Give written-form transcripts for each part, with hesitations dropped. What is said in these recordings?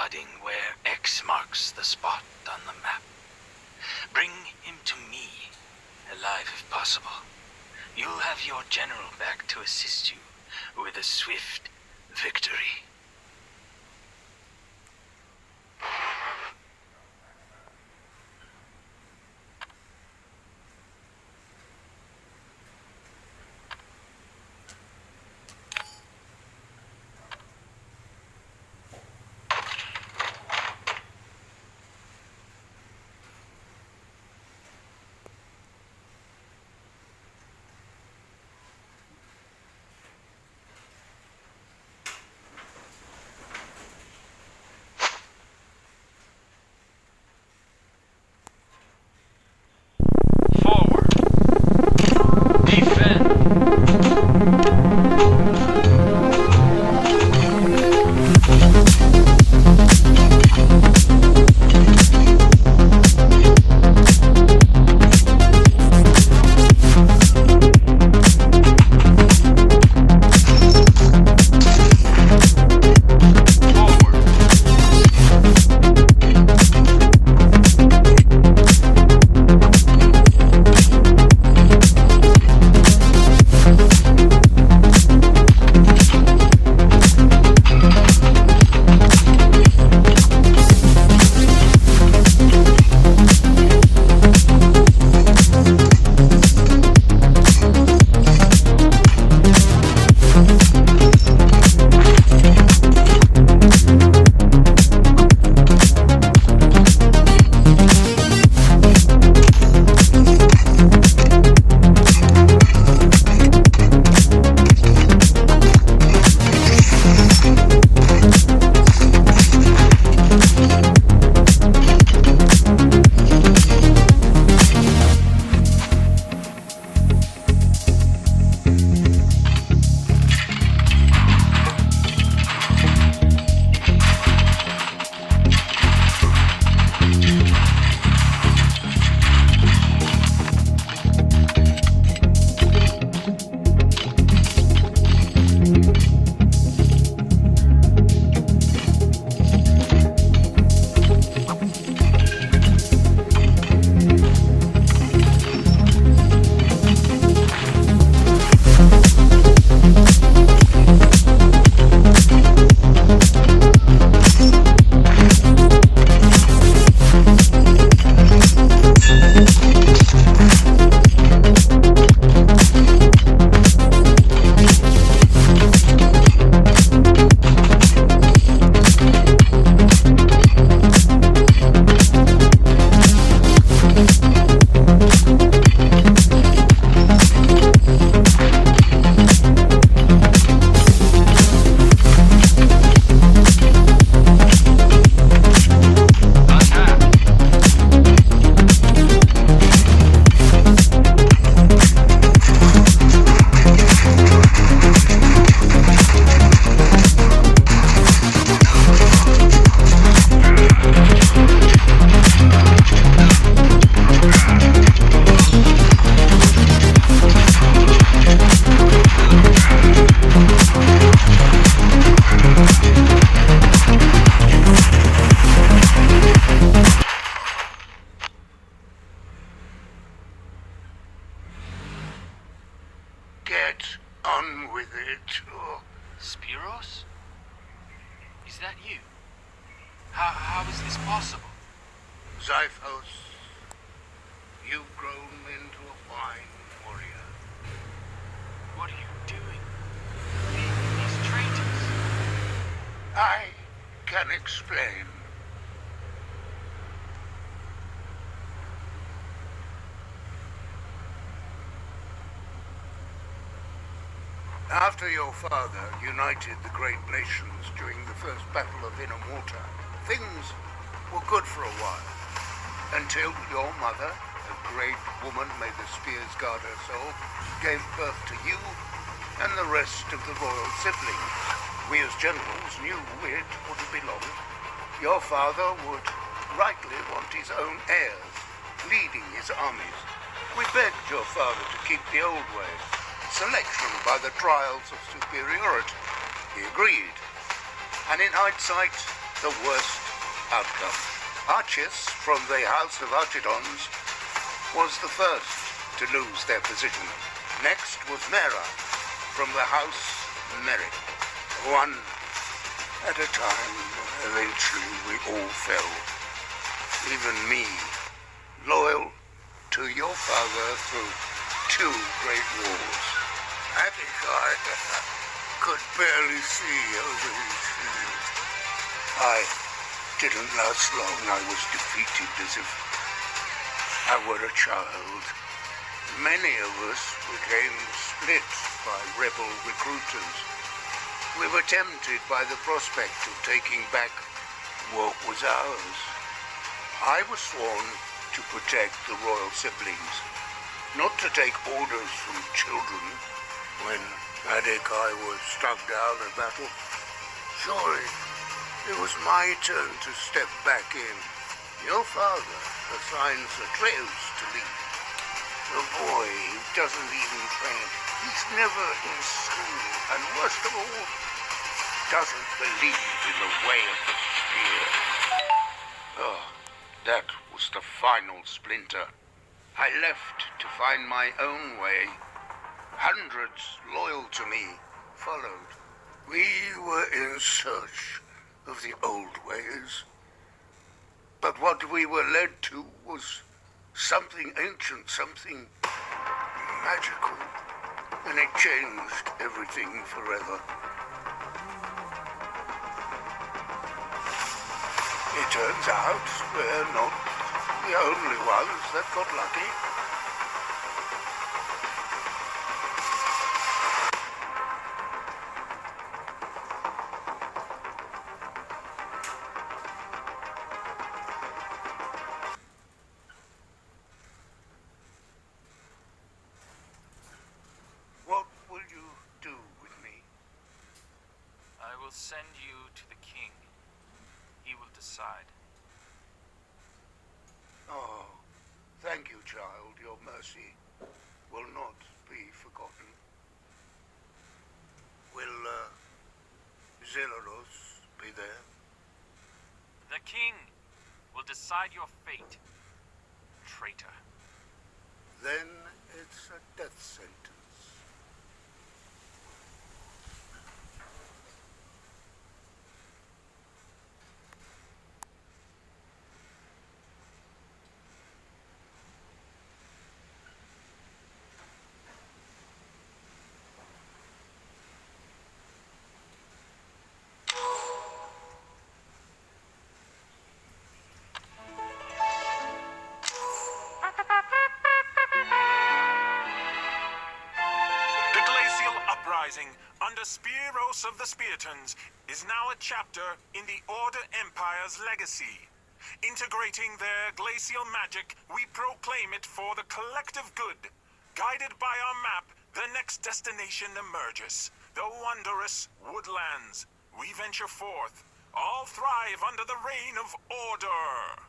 nodding where X marks the spot on the map. Bring him to me, alive if possible. You'll have your general back to assist you with a swift victory. After your father united the great nations during the first Battle of Inner Water, things were good for a while. Until your mother, a great woman, may the spears guard her soul, gave birth to you and the rest of the royal siblings. We as generals knew it wouldn't be long. Your father would rightly want his own heirs, leading his armies. We begged your father to keep the old way, selection by the trials of superiority. He agreed. And in hindsight, the worst outcome. Archis from the House of Archidons was the first to lose their position. Next was Mera from the House Merrick. One at a time, eventually we all fell. Even me, loyal to your father through 2 great wars. Adekai could barely see over his shield. I didn't last long. I was defeated as if I were a child. Many of us became split by rebel recruiters. We were tempted by the prospect of taking back what was ours. I was sworn to protect the royal siblings, not to take orders from children. When Adekai was struck down in battle, surely it was my turn to step back in. Your father assigns Atreus to lead. The boy doesn't even train. He's never in school, and worst of all, doesn't believe in the way of the spear. Oh, that was the final splinter. I left to find my own way. Hundreds loyal to me followed. We were in search of the old ways. But what we were led to was something ancient, something magical. And it changed everything forever. It turns out we're not the only ones that got lucky. What will you do with me? I will send you to the king. He will decide. Oh, thank you, child. Your mercy will not be forgotten. Will, Zelaros be there? The king will decide your fate, traitor. Then it's a death sentence. The glacial uprising under Spearos of the Speartons is now a chapter in the Order Empire's legacy. Integrating their glacial magic, we proclaim it for the collective good. Guided by our map, the next destination emerges. The wondrous woodlands. We venture forth. All thrive under the reign of order.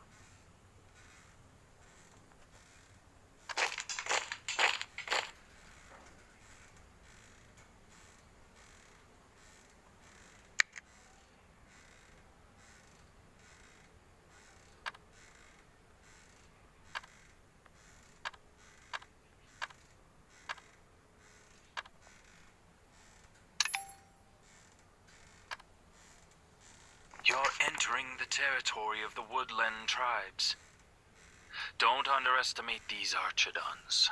You're entering the territory of the woodland tribes. Don't underestimate these Archidons.